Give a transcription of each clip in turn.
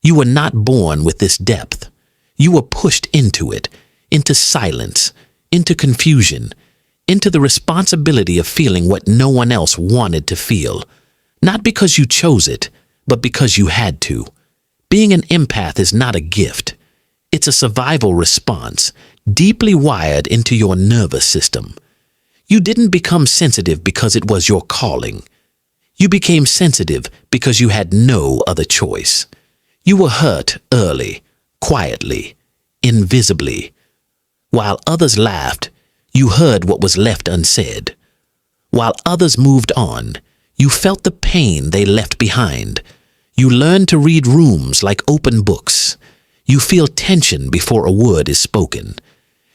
You were not born with this depth. You were pushed into it, into silence, into confusion, into the responsibility of feeling what no one else wanted to feel. Not because you chose it, but because you had to. Being an empath is not a gift. It's a survival response, deeply wired into your nervous system. You didn't become sensitive because it was your calling. You became sensitive because you had no other choice. You were hurt early, quietly, invisibly. While others laughed, you heard what was left unsaid. While others moved on, you felt the pain they left behind. You learned to read rooms like open books. You feel tension before a word is spoken.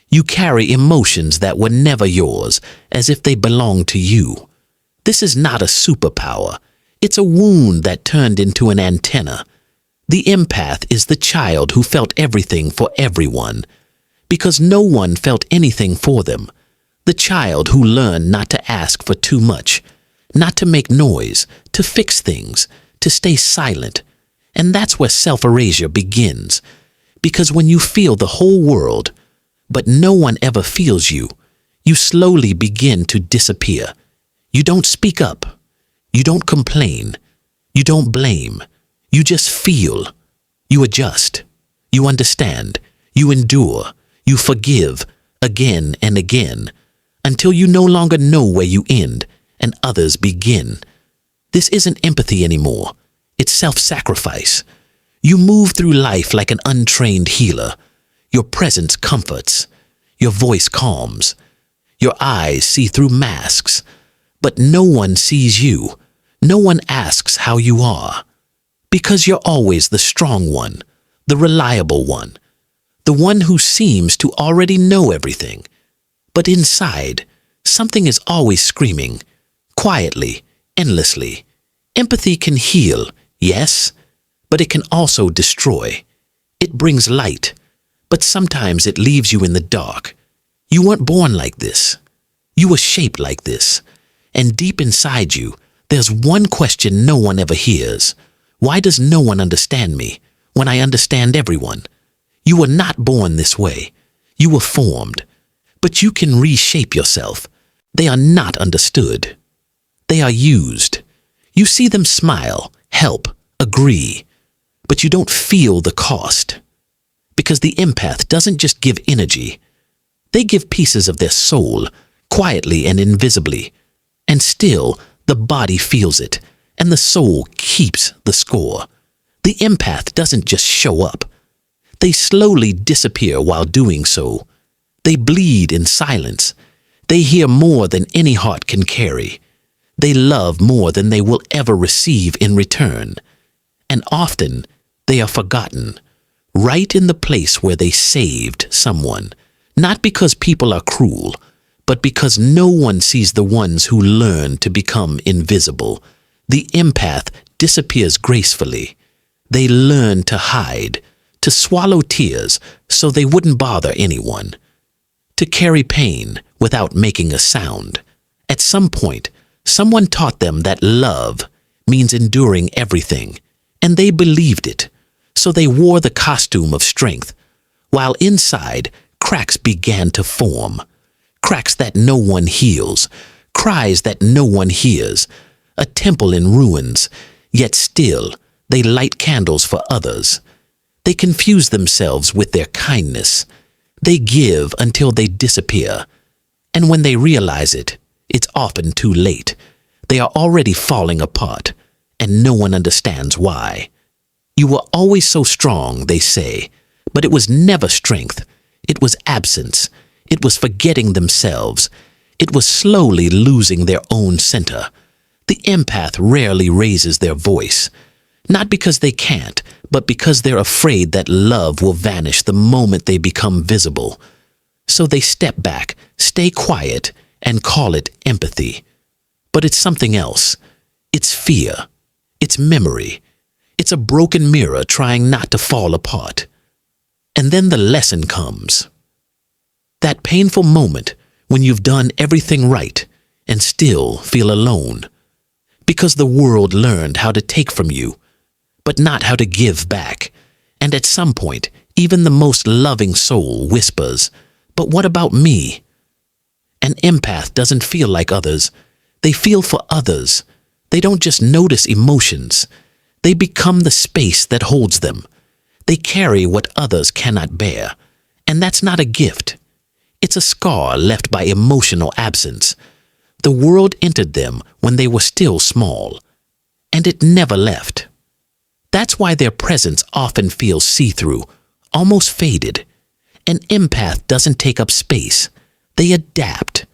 You carry emotions that were never yours, as if they belonged to you. This is not a superpower. It's a wound that turned into an antenna. The empath is the child who felt everything for everyone, because no one felt anything for them. The child who learned not to ask for too much, not to make noise, to fix things, to stay silent. And that's where self-erasure begins. Because when you feel the whole world, but no one ever feels you, you slowly begin to disappear. You don't speak up. You don't complain. You don't blame. You just feel. You adjust. You understand. You endure. You forgive again and again until you no longer know where you end and others begin. This isn't empathy anymore. It's self-sacrifice. You move through life like an untrained healer. Your presence comforts. Your voice calms. Your eyes see through masks. But no one sees you. No one asks how you are. Because you're always the strong one, the reliable one, the one who seems to already know everything. But inside, something is always screaming, quietly, endlessly. Empathy can heal, yes, but it can also destroy. It brings light, but sometimes it leaves you in the dark. You weren't born like this. You were shaped like this. And deep inside you, there's one question no one ever hears. Why does no one understand me when I understand everyone? You were not born this way. You were formed. But you can reshape yourself. They are not understood. They are used. You see them smile, help, agree, but you don't feel the cost. Because the empath doesn't just give energy. They give pieces of their soul, quietly and invisibly. And still, the body feels it, and the soul keeps the score. The empath doesn't just show up. They slowly disappear while doing so. They bleed in silence. They hear more than any heart can carry. They love more than they will ever receive in return. And often, they are forgotten, right in the place where they saved someone. Not because people are cruel, but because no one sees the ones who learn to become invisible. The empath disappears gracefully. They learn to hide, to swallow tears so they wouldn't bother anyone, to carry pain without making a sound. At some point, someone taught them that love means enduring everything, and they believed it. So they wore the costume of strength, while inside, cracks began to form. Cracks that no one heals, cries that no one hears, a temple in ruins, yet still they light candles for others. They confuse themselves with their kindness. They give until they disappear. And when they realize it, it's often too late. They are already falling apart, and no one understands why. You were always so strong, they say, but it was never strength. It was absence. It was forgetting themselves. It was slowly losing their own center. The empath rarely raises their voice, not because they can't, but because they're afraid that love will vanish the moment they become visible. So they step back, stay quiet, and call it empathy. But it's something else. It's fear. It's memory. It's a broken mirror trying not to fall apart. And then the lesson comes. That painful moment when you've done everything right and still feel alone. Because the world learned how to take from you, but not how to give back. And at some point, even the most loving soul whispers, "But what about me?" An empath doesn't feel like others. They feel for others. They don't just notice emotions. They become the space that holds them. They carry what others cannot bear. And that's not a gift. It's a scar left by emotional absence. The world entered them when they were still small, and it never left. That's why their presence often feels see-through, almost faded. An empath doesn't take up space. They adapt.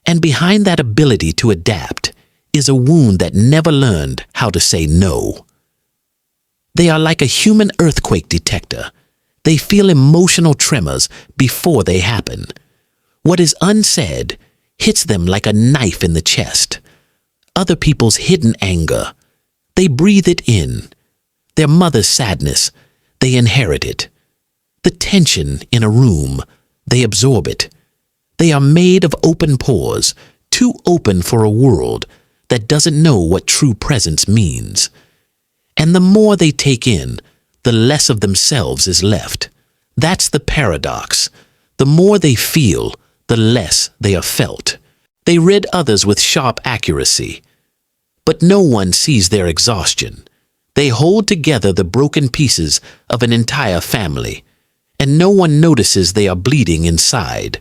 And behind that ability to adapt is a wound that never learned how to say no. They are like a human earthquake detector. They feel emotional tremors before they happen. What is unsaid hits them like a knife in the chest. Other people's hidden anger, they breathe it in. Their mother's sadness, they inherit it. The tension in a room, they absorb it. They are made of open pores, too open for a world that doesn't know what true presence means. And the more they take in, the less of themselves is left. That's the paradox. The more they feel, the less they are felt. They rid others with sharp accuracy. But no one sees their exhaustion. They hold together the broken pieces of an entire family, and no one notices they are bleeding inside.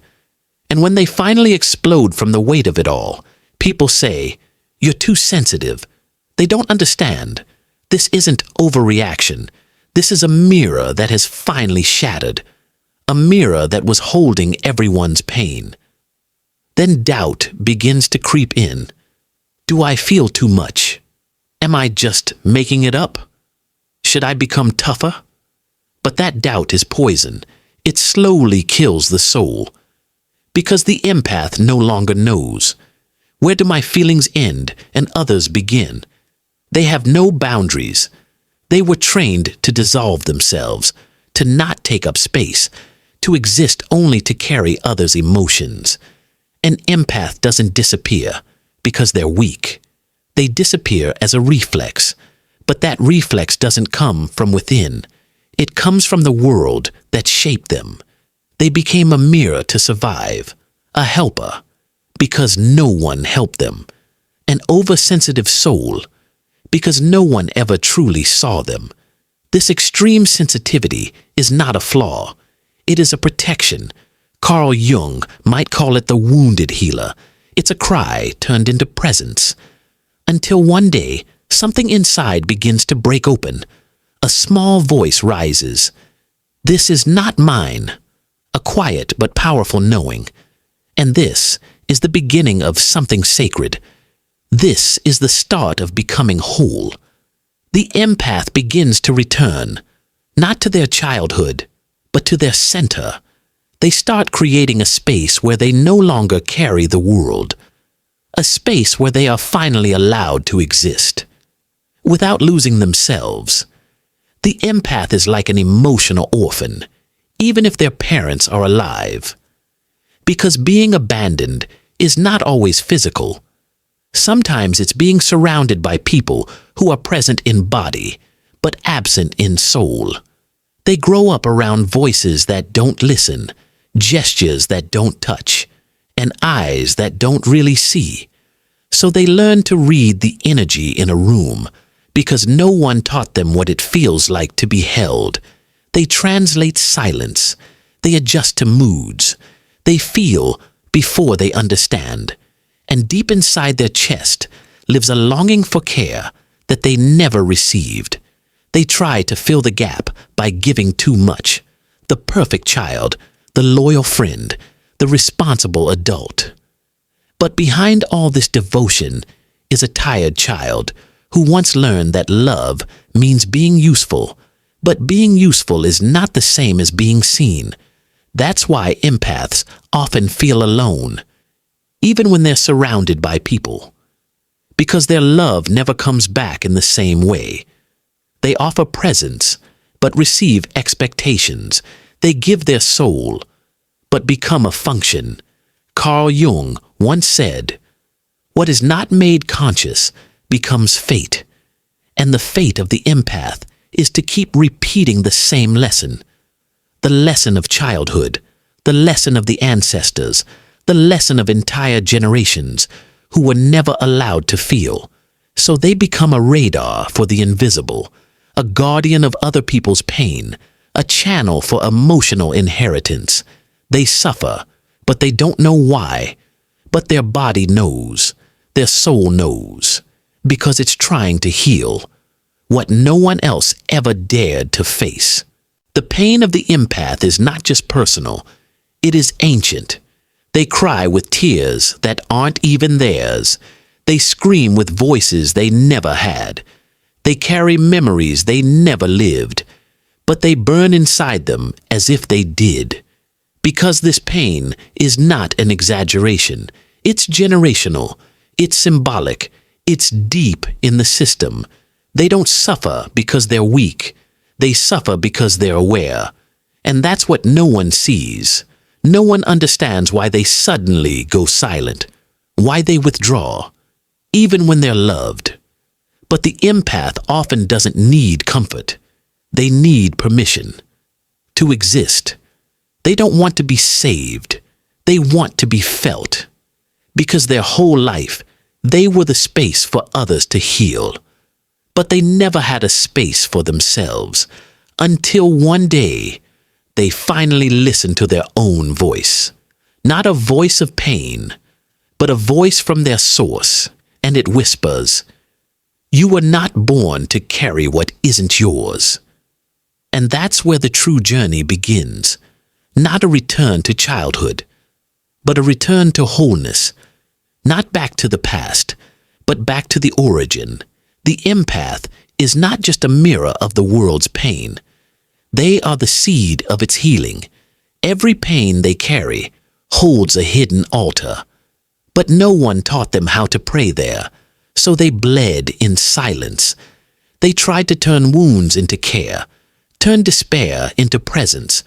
And when they finally explode from the weight of it all, people say, "You're too sensitive." They don't understand. This isn't overreaction. This is a mirror that has finally shattered. A mirror that was holding everyone's pain. Then doubt begins to creep in. Do I feel too much? Am I just making it up? Should I become tougher? But that doubt is poison. It slowly kills the soul. Because the empath no longer knows. Where do my feelings end and others begin? They have no boundaries. They were trained to dissolve themselves, to not take up space, to exist only to carry others' emotions. An empath doesn't disappear because they're weak. They disappear as a reflex, but that reflex doesn't come from within. It comes from the world that shaped them. They became a mirror to survive, a helper, because no one helped them. An oversensitive soul, because no one ever truly saw them. This extreme sensitivity is not a flaw. It is a protection. Carl Jung might call it the wounded healer. It's a cry turned into presence. Until one day, something inside begins to break open. A small voice rises. This is not mine. A quiet but powerful knowing. And this is the beginning of something sacred. This is the start of becoming whole. The empath begins to return, not to their childhood, but to their center. They start creating a space where they no longer carry the world. A space where they are finally allowed to exist, without losing themselves. The empath is like an emotional orphan, even if their parents are alive. Because being abandoned is not always physical. Sometimes it's being surrounded by people who are present in body, but absent in soul. They grow up around voices that don't listen, gestures that don't touch, and eyes that don't really see. So they learn to read the energy in a room, because no one taught them what it feels like to be held. They translate silence. They adjust to moods. They feel before they understand. And deep inside their chest lives a longing for care that they never received. They try to fill the gap by giving too much. The perfect child, the loyal friend, the responsible adult. But behind all this devotion is a tired child who once learned that love means being useful, but being useful is not the same as being seen. That's why empaths often feel alone, even when they're surrounded by people, because their love never comes back in the same way. They offer presence, but receive expectations. They give their soul, but become a function. Carl Jung once said, "What is not made conscious becomes fate," and the fate of the empath is to keep repeating the same lesson. The lesson of childhood, the lesson of the ancestors, the lesson of entire generations who were never allowed to feel. So they become a radar for the invisible, a guardian of other people's pain, a channel for emotional inheritance. They suffer, but they don't know why. But their body knows, their soul knows, because it's trying to heal what no one else ever dared to face. The pain of the empath is not just personal, it is ancient. They cry with tears that aren't even theirs. They scream with voices they never had. They carry memories they never lived, but they burn inside them as if they did. Because this pain is not an exaggeration. It's generational. It's symbolic. It's deep in the system. They don't suffer because they're weak. They suffer because they're aware. And that's what no one sees. No one understands why they suddenly go silent, why they withdraw, even when they're loved. But the empath often doesn't need comfort. They need permission to exist. They don't want to be saved. They want to be felt. Because their whole life, they were the space for others to heal. But they never had a space for themselves until one day they finally listened to their own voice. Not a voice of pain, but a voice from their source, and it whispers, "You were not born to carry what isn't yours." And that's where the true journey begins. Not a return to childhood, but a return to wholeness. Not back to the past, but back to the origin. The empath is not just a mirror of the world's pain. They are the seed of its healing. Every pain they carry holds a hidden altar. But no one taught them how to pray there, so they bled in silence. They tried to turn wounds into care, turn despair into presence,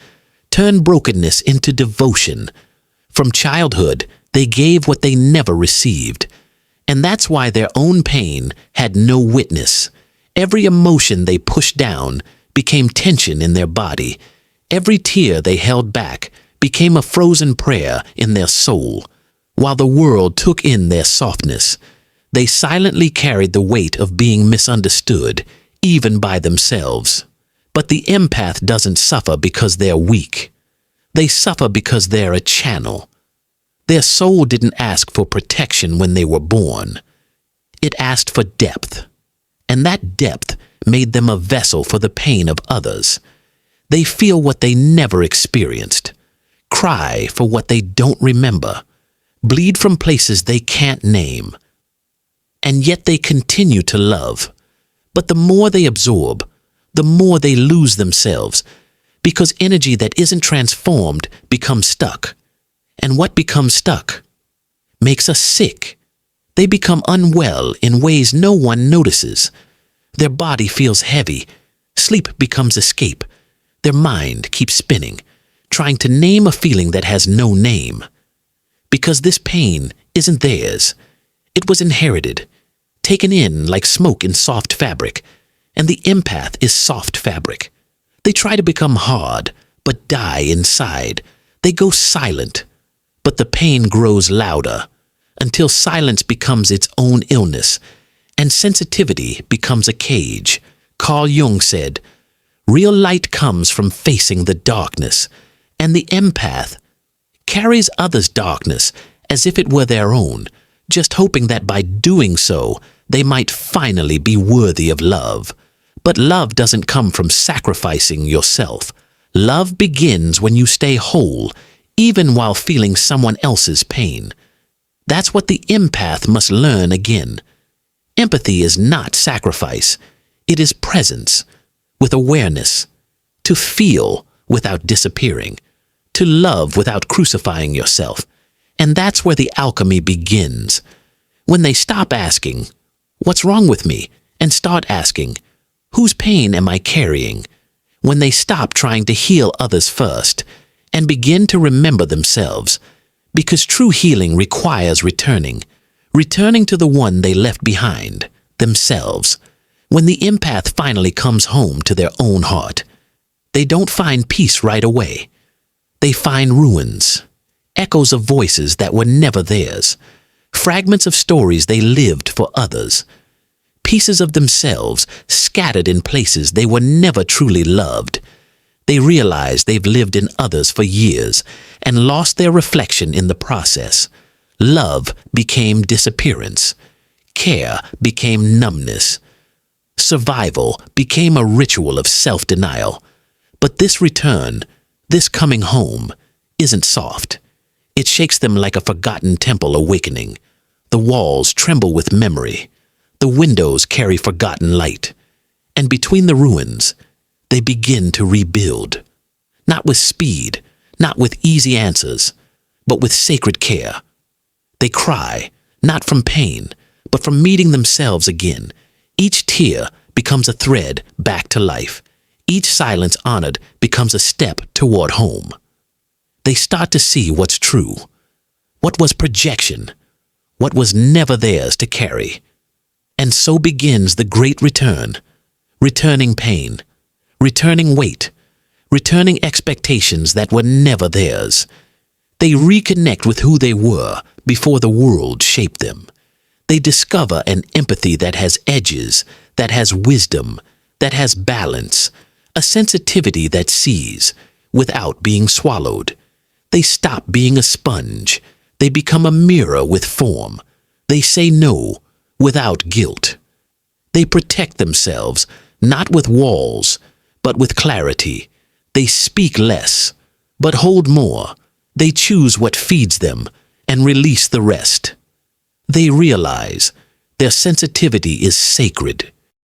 turn brokenness into devotion. From childhood, they gave what they never received. And that's why their own pain had no witness. Every emotion they pushed down became tension in their body. Every tear they held back became a frozen prayer in their soul. While the world took in their softness, they silently carried the weight of being misunderstood, even by themselves. But the empath doesn't suffer because they're weak. They suffer because they're a channel. Their soul didn't ask for protection when they were born. It asked for depth. And that depth made them a vessel for the pain of others. They feel what they never experienced, cry for what they don't remember, bleed from places they can't name. And yet they continue to love. But the more they absorb, the more they lose themselves, because energy that isn't transformed becomes stuck. And what becomes stuck makes us sick. They become unwell in ways no one notices. Their body feels heavy. Sleep becomes escape. Their mind keeps spinning, trying to name a feeling that has no name. Because this pain isn't theirs. It was inherited, taken in like smoke in soft fabric. And the empath is soft fabric. They try to become hard, but die inside. They go silent, but the pain grows louder, until silence becomes its own illness, and sensitivity becomes a cage. Carl Jung said, "Real light comes from facing the darkness," and the empath carries others' darkness as if it were their own, just hoping that by doing so, they might finally be worthy of love. But love doesn't come from sacrificing yourself. Love begins when you stay whole, even while feeling someone else's pain. That's what the empath must learn again. Empathy is not sacrifice. It is presence, with awareness, to feel without disappearing, to love without crucifying yourself. And that's where the alchemy begins. When they stop asking, "What's wrong with me?" and start asking, "Whose pain am I carrying?" When they stop trying to heal others first and begin to remember themselves, because true healing requires returning to the one they left behind, themselves. When the empath finally comes home to their own heart, they don't find peace right away. They find ruins, echoes of voices that were never theirs, fragments of stories they lived for others, pieces of themselves scattered in places they were never truly loved. They realize they've lived in others for years and lost their reflection in the process. Love became disappearance. Care became numbness. Survival became a ritual of self-denial. But this return, this coming home, isn't soft. It shakes them like a forgotten temple awakening. The walls tremble with memory. The windows carry forgotten light. And between the ruins, they begin to rebuild. Not with speed, not with easy answers, but with sacred care. They cry, not from pain, but from meeting themselves again. Each tear becomes a thread back to life. Each silence honored becomes a step toward home. They start to see what's true, what was projection, what was never theirs to carry. And so begins the great return, returning pain, returning weight, returning expectations that were never theirs. They reconnect with who they were before the world shaped them. They discover an empathy that has edges, that has wisdom, that has balance, a sensitivity that sees without being swallowed. They stop being a sponge. They become a mirror with form. They say no without guilt. They protect themselves, not with walls, but with clarity. They speak less, but hold more. They choose what feeds them and release the rest. They realize their sensitivity is sacred.